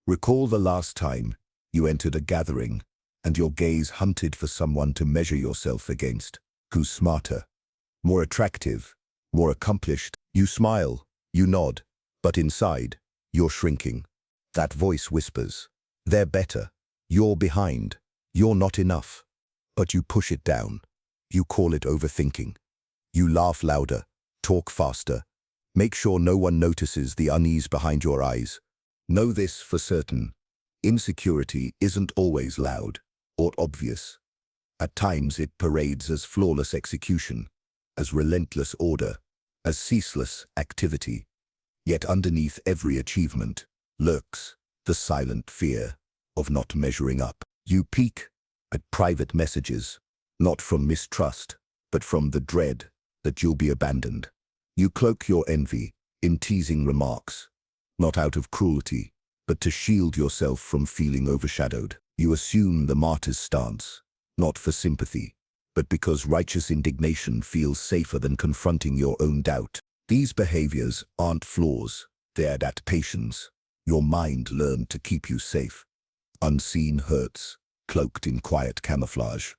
Recall the last time you entered a gathering and your gaze hunted for someone to measure yourself against. Who's smarter, more attractive, more accomplished? You smile, you nod, but inside, you're shrinking. That voice whispers, they're better, you're behind, you're not enough. But you push it down. You call it overthinking. You laugh louder, talk faster. Make sure no one notices the unease behind your eyes. Know this for certain. Insecurity isn't always loud or obvious. At times it parades as flawless execution, as relentless order, as ceaseless activity. Yet underneath every achievement lurks the silent fear of not measuring up. You peek at private messages, not from mistrust, but from the dread that you'll be abandoned. You cloak your envy in teasing remarks, not out of cruelty, but to shield yourself from feeling overshadowed. You assume the martyr's stance, not for sympathy, but because righteous indignation feels safer than confronting your own doubt. These behaviors aren't flaws, they're adaptations. Your mind learned to keep you safe. Unseen hurts, cloaked in quiet camouflage.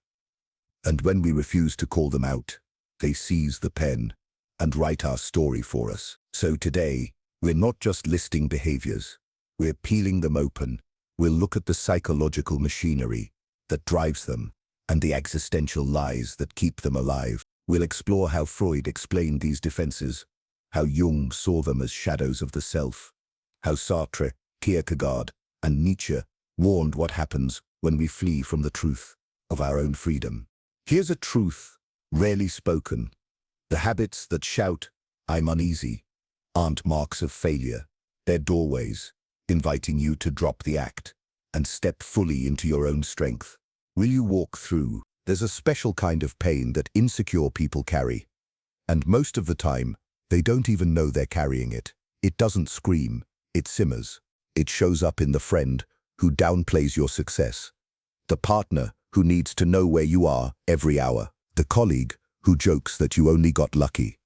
And when we refuse to call them out, they seize the pen and write our story for us. So today, we're not just listing behaviors, we're peeling them open. We'll look at the psychological machinery that drives them and the existential lies that keep them alive. We'll explore how Freud explained these defenses, how Jung saw them as shadows of the self, how Sartre, Kierkegaard, and Nietzsche warned what happens when we flee from the truth of our own freedom. Here's a truth rarely spoken. The habits that shout, "I'm uneasy," aren't marks of failure. They're doorways, inviting you to drop the act and step fully into your own strength. Will you walk through? There's a special kind of pain that insecure people carry. And most of the time, they don't even know they're carrying it. It doesn't scream, it simmers. It shows up in the friend who downplays your success, the partner who needs to know where you are every hour, the colleague who jokes that you only got lucky.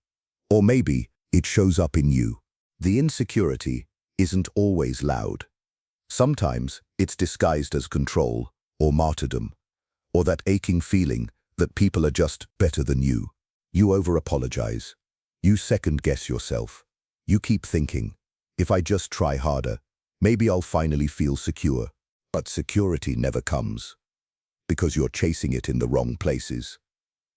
Or maybe it shows up in you. The insecurity isn't always loud. Sometimes it's disguised as control or martyrdom, or that aching feeling that people are just better than you. You over-apologize. You second-guess yourself. You keep thinking, if I just try harder, maybe I'll finally feel secure. But security never comes, because you're chasing it in the wrong places.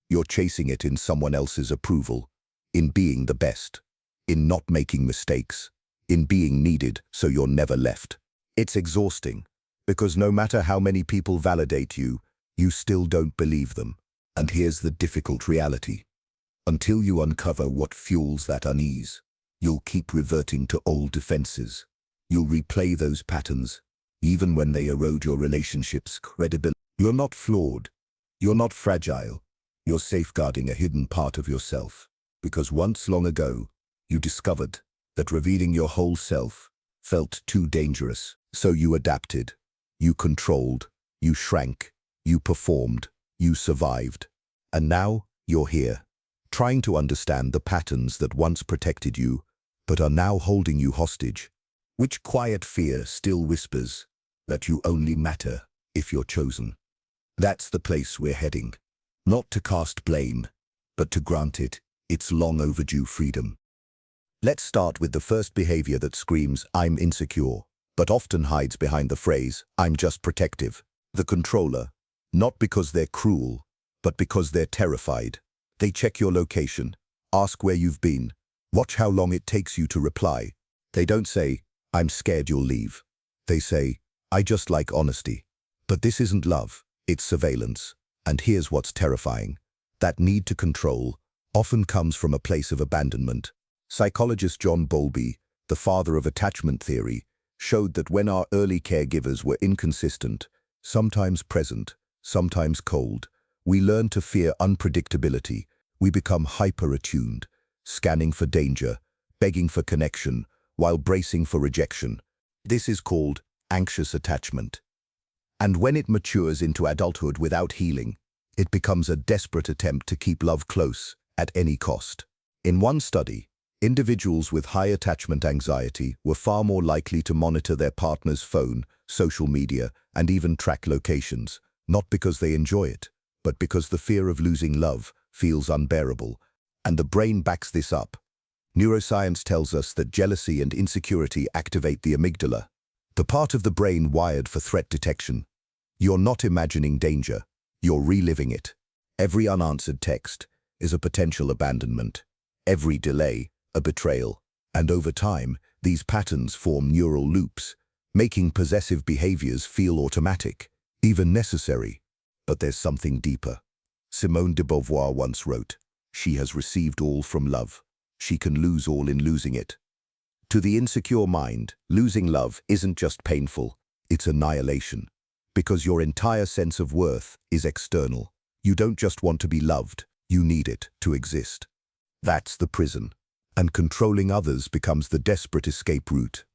You're chasing it in someone else's approval, in being the best, in not making mistakes, in being needed so you're never left. It's exhausting, because no matter how many people validate you, you still don't believe them. And here's the difficult reality. Until you uncover what fuels that unease, you'll keep reverting to old defenses. You'll replay those patterns, even when they erode your relationships' credibility. You're not flawed. You're not fragile. You're safeguarding a hidden part of yourself, because once long ago, you discovered that revealing your whole self felt too dangerous. So you adapted, you controlled, you shrank, you performed, you survived. And now you're here, trying to understand the patterns that once protected you, but are now holding you hostage. Which quiet fear still whispers that you only matter if you're chosen? That's the place we're heading. Not to cast blame, but to grant it its long overdue freedom. Let's start with the first behavior that screams, "I'm insecure," but often hides behind the phrase, "I'm just protective." The controller, not because they're cruel, but because they're terrified. They check your location, ask where you've been, watch how long it takes you to reply. They don't say, "I'm scared you'll leave." They say, "I just like honesty." But this isn't love, it's surveillance. And here's what's terrifying. That need to control often comes from a place of abandonment. Psychologist John Bowlby, the father of attachment theory, showed that when our early caregivers were inconsistent, sometimes present, sometimes cold, we learn to fear unpredictability. We become hyper-attuned, scanning for danger, begging for connection, while bracing for rejection. This is called anxious attachment. And when it matures into adulthood without healing, it becomes a desperate attempt to keep love close at any cost. In one study, Individuals with high attachment anxiety were far more likely to monitor their partner's phone, social media, and even track locations, not because they enjoy it, but because the fear of losing love feels unbearable. And the brain backs this up. Neuroscience tells us that jealousy and insecurity activate the amygdala, the part of the brain wired for threat detection. You're not imagining danger, you're reliving it. Every unanswered text is a potential abandonment. Every delay, a betrayal. And over time, these patterns form neural loops, making possessive behaviors feel automatic, even necessary. But there's something deeper. Simone de Beauvoir once wrote, "She has received all from love. She can lose all in losing it." To the insecure mind, losing love isn't just painful, it's annihilation. Because your entire sense of worth is external. You don't just want to be loved, you need it to exist. That's the prison. And controlling others becomes the desperate escape route.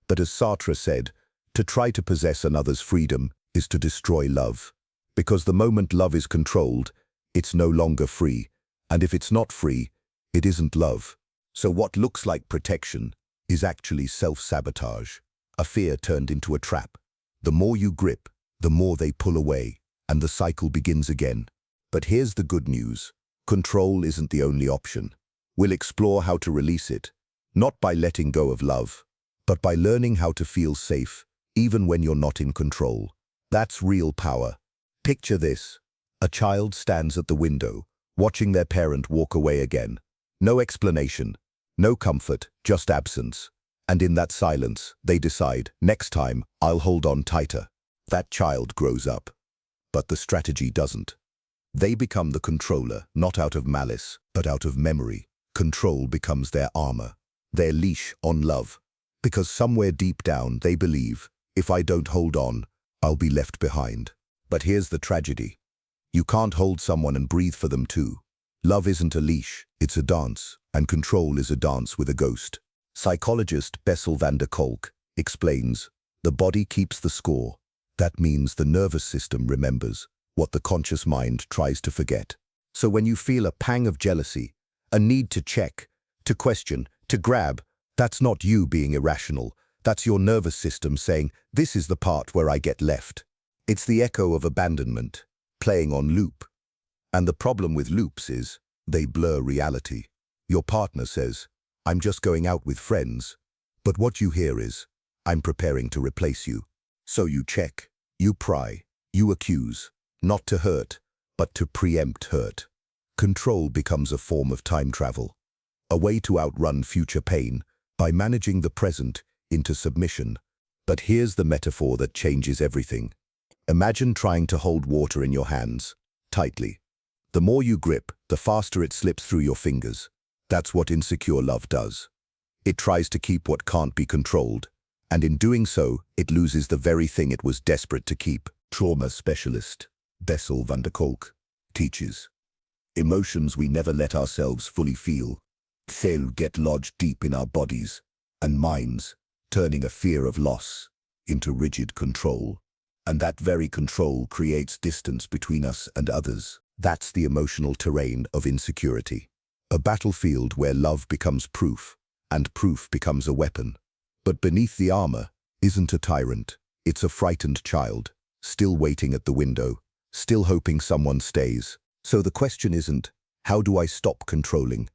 But as Sartre said, to try to possess another's freedom is to destroy love. Because the moment love is controlled, it's no longer free. And if it's not free, it isn't love. So what looks like protection is actually self-sabotage, a fear turned into a trap. The more you grip, the more they pull away, and the cycle begins again. But here's the good news. Control isn't the only option. We'll explore how to release it, not by letting go of love, but by learning how to feel safe, even when you're not in control. That's real power. Picture this. A child stands at the window, watching their parent walk away again. No explanation, no comfort, just absence. And in that silence, they decide, next time, I'll hold on tighter. That child grows up. But the strategy doesn't. They become the controller, not out of malice, but out of memory. Control becomes their armor, their leash on love. Because somewhere deep down they believe, if I don't hold on, I'll be left behind. But here's the tragedy. You can't hold someone and breathe for them too. Love isn't a leash, it's a dance, and control is a dance with a ghost. Psychologist Bessel van der Kolk explains, the body keeps the score. That means the nervous system remembers what the conscious mind tries to forget. So when you feel a pang of jealousy, a need to check, to question, to grab, that's not you being irrational. That's your nervous system saying, this is the part where I get left. It's the echo of abandonment, playing on loop. And the problem with loops is, they blur reality. Your partner says, I'm just going out with friends. But what you hear is, I'm preparing to replace you. So you check, you pry, you accuse, not to hurt, but to preempt hurt. Control becomes a form of time travel, a way to outrun future pain by managing the present into submission. But here's the metaphor that changes everything. Imagine trying to hold water in your hands, tightly. The more you grip, the faster it slips through your fingers. That's what insecure love does. It tries to keep what can't be controlled, and in doing so, it loses the very thing it was desperate to keep. Trauma specialist Bessel van der Kolk teaches, emotions we never let ourselves fully feel, get lodged deep in our bodies and minds, turning a fear of loss into rigid control. And that very control creates distance between us and others. That's the emotional terrain of insecurity. A battlefield where love becomes proof, and proof becomes a weapon. But beneath the armor isn't a tyrant. It's a frightened child, still waiting at the window, still hoping someone stays. So the question isn't, how do I stop controlling?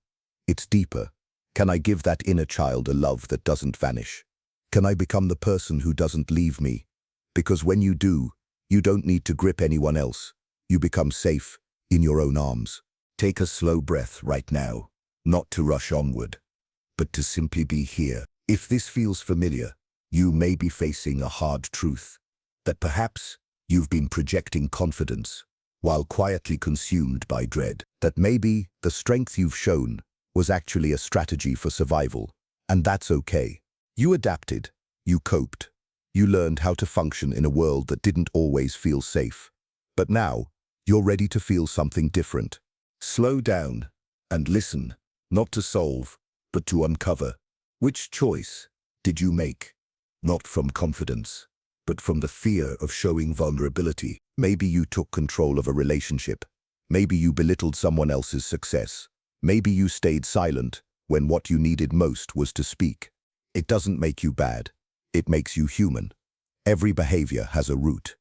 It's deeper. Can I give that inner child a love that doesn't vanish? Can I become the person who doesn't leave me? Because when you do, you don't need to grip anyone else. You become safe in your own arms. Take a slow breath right now, not to rush onward, but to simply be here. If this feels familiar, you may be facing a hard truth, that perhaps you've been projecting confidence while quietly consumed by dread, that maybe the strength you've shown was actually a strategy for survival, and that's okay. You adapted, you coped, you learned how to function in a world that didn't always feel safe. But now, you're ready to feel something different. Slow down and listen, not to solve, but to uncover. Which choice did you make? Not from confidence, but from the fear of showing vulnerability. Maybe you took control of a relationship. Maybe you belittled someone else's success. Maybe you stayed silent when what you needed most was to speak. It doesn't make you bad. It makes you human. Every behavior has a root.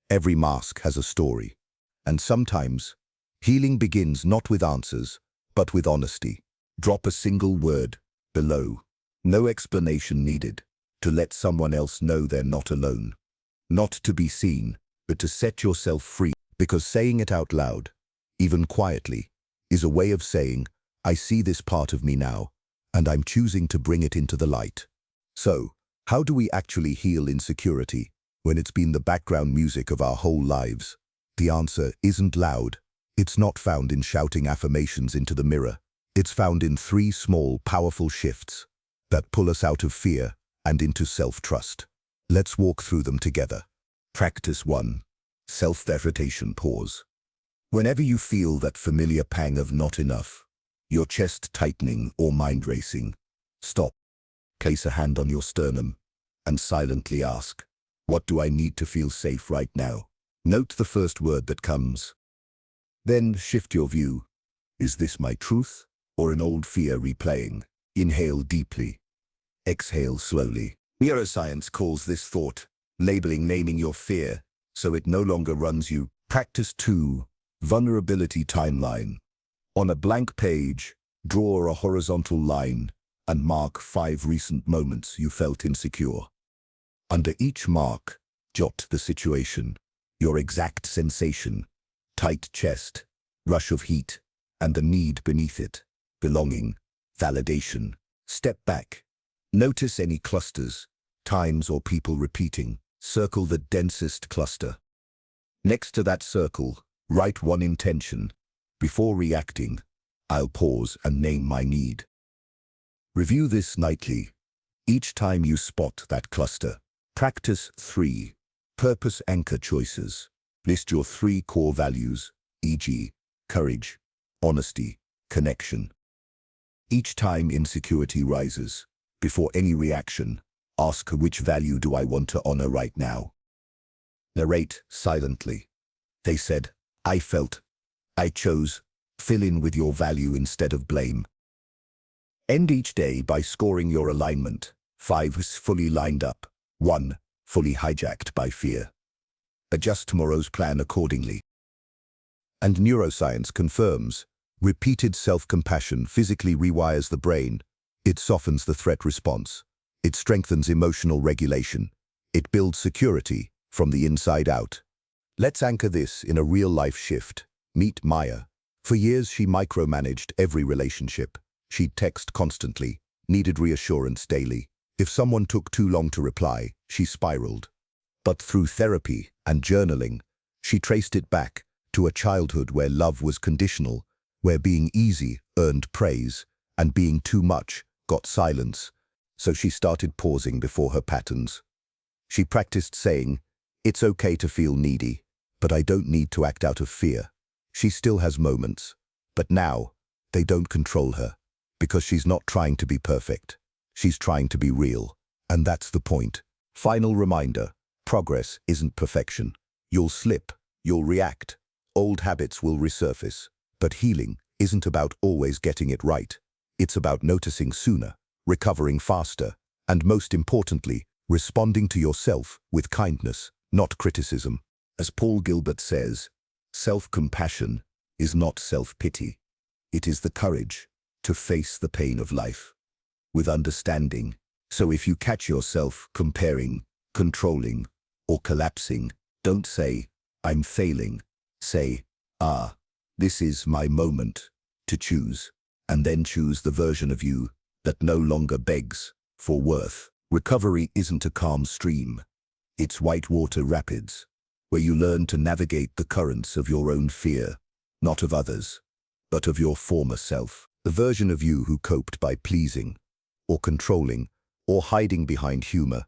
Every mask has a story. And sometimes, healing begins not with answers, but with honesty. Drop a single word below. No explanation needed. To let someone else know they're not alone. Not to be seen, but to set yourself free. Because saying it out loud, even quietly, is a way of saying, I see this part of me now, and I'm choosing to bring it into the light. So, how do we actually heal insecurity when it's been the background music of our whole lives? The answer isn't loud. It's not found in shouting affirmations into the mirror. It's found in 3 small, powerful shifts that pull us out of fear and into self-trust. Let's walk through them together. Practice 1. Self-sabotage pause. Whenever you feel that familiar pang of not enough, your chest tightening or mind racing, stop. Place a hand on your sternum and silently ask, what do I need to feel safe right now? Note the first word that comes. Then shift your view. Is this my truth or an old fear replaying? Inhale deeply. Exhale slowly. Neuroscience calls this thought naming your fear so it no longer runs you. Practice 2. Vulnerability timeline. On a blank page, draw a horizontal line and mark 5 recent moments you felt insecure. Under each mark, jot the situation, your exact sensation, tight chest, rush of heat, and the need beneath it, belonging, validation. Step back. Notice any clusters, times or people repeating. Circle the densest cluster. Next to that circle, write one intention. Before reacting, I'll pause and name my need. Review this nightly, each time you spot that cluster. Practice 3. Purpose anchor choices. List your 3 core values, e.g., courage, honesty, connection. Each time insecurity rises, before any reaction, ask which value do I want to honor right now. Narrate silently. They said, I felt, I chose. Fill in with your value instead of blame. End each day by scoring your alignment. 5 is fully lined up. 1. Fully hijacked by fear. Adjust tomorrow's plan accordingly. And neuroscience confirms, repeated self-compassion physically rewires the brain. It softens the threat response. It strengthens emotional regulation. It builds security from the inside out. Let's anchor this in a real-life shift. Meet Maya. For years she micromanaged every relationship. She'd text constantly, needed reassurance daily. If someone took too long to reply, she spiraled. But through therapy and journaling, she traced it back to a childhood where love was conditional, where being easy earned praise, and being too much got silence. So she started pausing before her patterns. She practiced saying, it's okay to feel needy, but I don't need to act out of fear. She still has moments, but now they don't control her, because she's not trying to be perfect. She's trying to be real, and that's the point. Final reminder, progress isn't perfection. You'll slip, you'll react, old habits will resurface, but healing isn't about always getting it right. It's about noticing sooner, recovering faster, and most importantly, responding to yourself with kindness, not criticism. As Paul Gilbert says, self-compassion is not self-pity. It is the courage to face the pain of life with understanding. So if you catch yourself comparing, controlling, or collapsing, don't say, I'm failing. Say, this is my moment to choose, and then choose the version of you that no longer begs for worth. Recovery isn't a calm stream. It's whitewater rapids, where you learn to navigate the currents of your own fear, not of others, but of your former self. The version of you who coped by pleasing, or controlling, or hiding behind humor.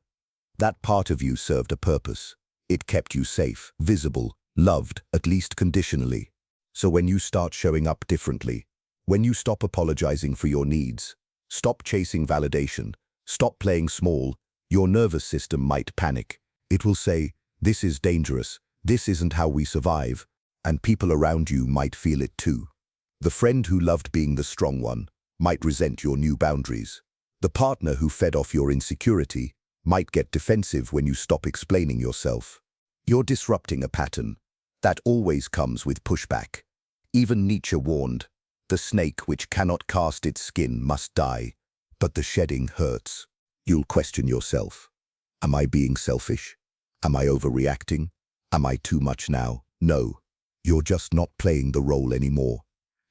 That part of you served a purpose. It kept you safe, visible, loved, at least conditionally. So when you start showing up differently, when you stop apologizing for your needs, stop chasing validation, stop playing small, your nervous system might panic. It will say, this is dangerous, this isn't how we survive, and people around you might feel it too. The friend who loved being the strong one might resent your new boundaries. The partner who fed off your insecurity might get defensive when you stop explaining yourself. You're disrupting a pattern that always comes with pushback. Even Nietzsche warned, "The snake which cannot cast its skin must die, but the shedding hurts." You'll question yourself. Am I being selfish? Am I overreacting? Am I too much now? No, you're just not playing the role anymore.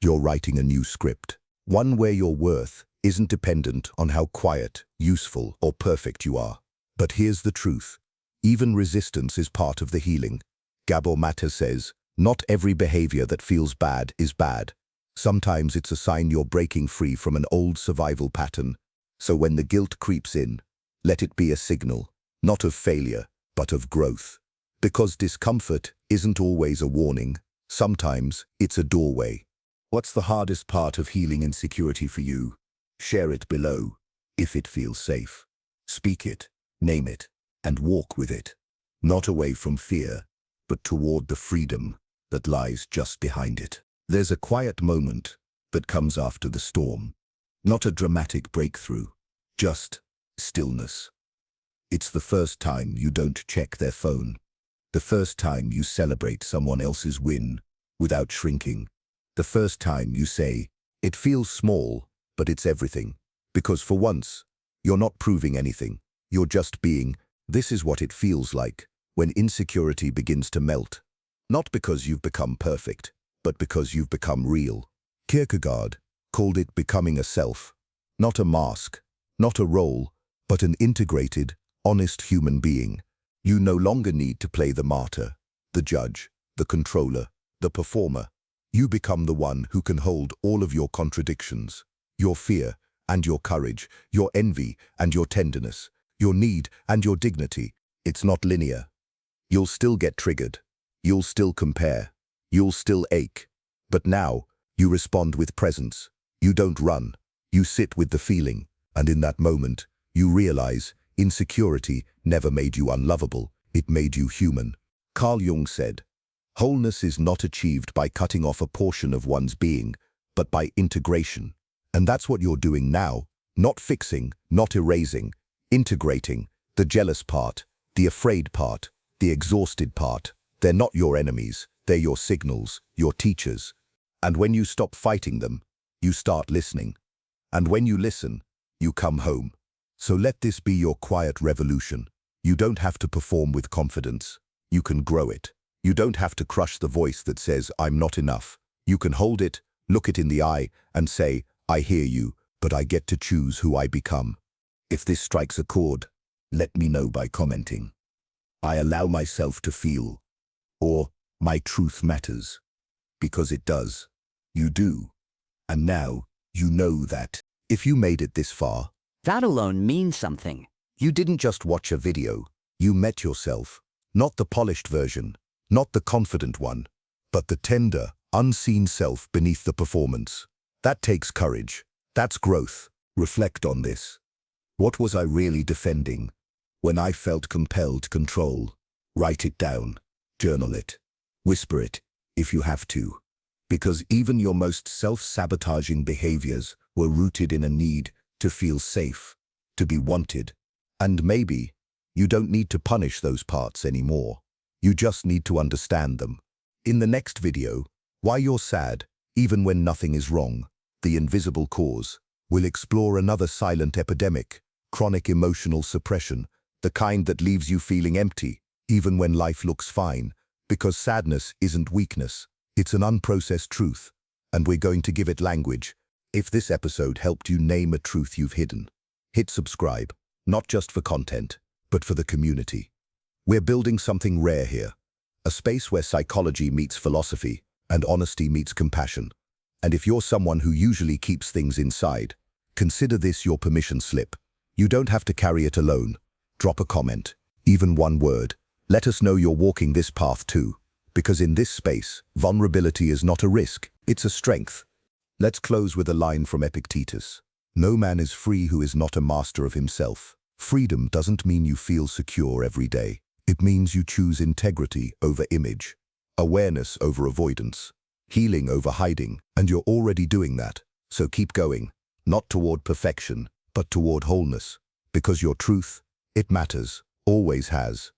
You're writing a new script, one where your worth isn't dependent on how quiet, useful, or perfect you are. But here's the truth. Even resistance is part of the healing. Gabor Mate says, "Not every behavior that feels bad is bad. Sometimes it's a sign you're breaking free from an old survival pattern. So when the guilt creeps in, let it be a signal, not of failure, but of growth. Because discomfort isn't always a warning. Sometimes it's a doorway." What's the hardest part of healing insecurity for you? Share it below, if it feels safe. Speak it, name it, and walk with it. Not away from fear, but toward the freedom that lies just behind it. There's a quiet moment that comes after the storm. Not a dramatic breakthrough, just stillness. It's the first time you don't check their phone. The first time you celebrate someone else's win without shrinking. The first time you say, "It feels small, but it's everything." Because for once, you're not proving anything. You're just being. This is what it feels like when insecurity begins to melt. Not because you've become perfect, but because you've become real. Kierkegaard called it becoming a self, not a mask, not a role, but an integrated, honest human being. You no longer need to play the martyr, the judge, the controller, the performer. You become the one who can hold all of your contradictions, your fear and your courage, your envy and your tenderness, your need and your dignity. It's not linear. You'll still get triggered. You'll still compare. You'll still ache. But now, you respond with presence. You don't run. You sit with the feeling. And in that moment, you realize insecurity never made you unlovable. It made you human. Carl Jung said, "Wholeness is not achieved by cutting off a portion of one's being, but by integration." And that's what you're doing now. Not fixing, not erasing, integrating. The jealous part, the afraid part, the exhausted part. They're not your enemies. They're your signals, your teachers. And when you stop fighting them, you start listening. And when you listen, you come home. So let this be your quiet revolution. You don't have to perform with confidence. You can grow it. You don't have to crush the voice that says, "I'm not enough." You can hold it, look it in the eye, and say, "I hear you, but I get to choose who I become." If this strikes a chord, let me know by commenting. "I allow myself to feel," or "My truth matters." Because it does. You do. And now, you know that. If you made it this far, that alone means something. you didn't just watch a video. You met yourself. Not the polished version, not the confident one, but the tender, unseen self beneath the performance. That takes courage. That's growth. Reflect on this. What was I really defending when I felt compelled to control? Write it down. Journal it. Whisper it, if you have to. Because even your most self-sabotaging behaviors were rooted in a need to feel safe, to be wanted. And maybe you don't need to punish those parts anymore. You just need to understand them. In the next video, why you're sad, even when nothing is wrong, the invisible cause, we'll explore another silent epidemic, chronic emotional suppression, the kind that leaves you feeling empty, even when life looks fine. Because sadness isn't weakness, it's an unprocessed truth, and we're going to give it language. If this episode helped you name a truth you've hidden, hit subscribe, not just for content, but for the community. We're building something rare here, a space where psychology meets philosophy and honesty meets compassion. And if you're someone who usually keeps things inside, consider this your permission slip. You don't have to carry it alone. Drop a comment, even one word. Let us know you're walking this path too, because in this space, vulnerability is not a risk, it's a strength. Let's close with a line from Epictetus. No man is free who is not a master of himself. Freedom doesn't mean you feel secure every day. It means you choose integrity over image, awareness over avoidance, healing over hiding, and you're already doing that. So keep going. not toward perfection, but toward wholeness. Because your truth, it matters, always has.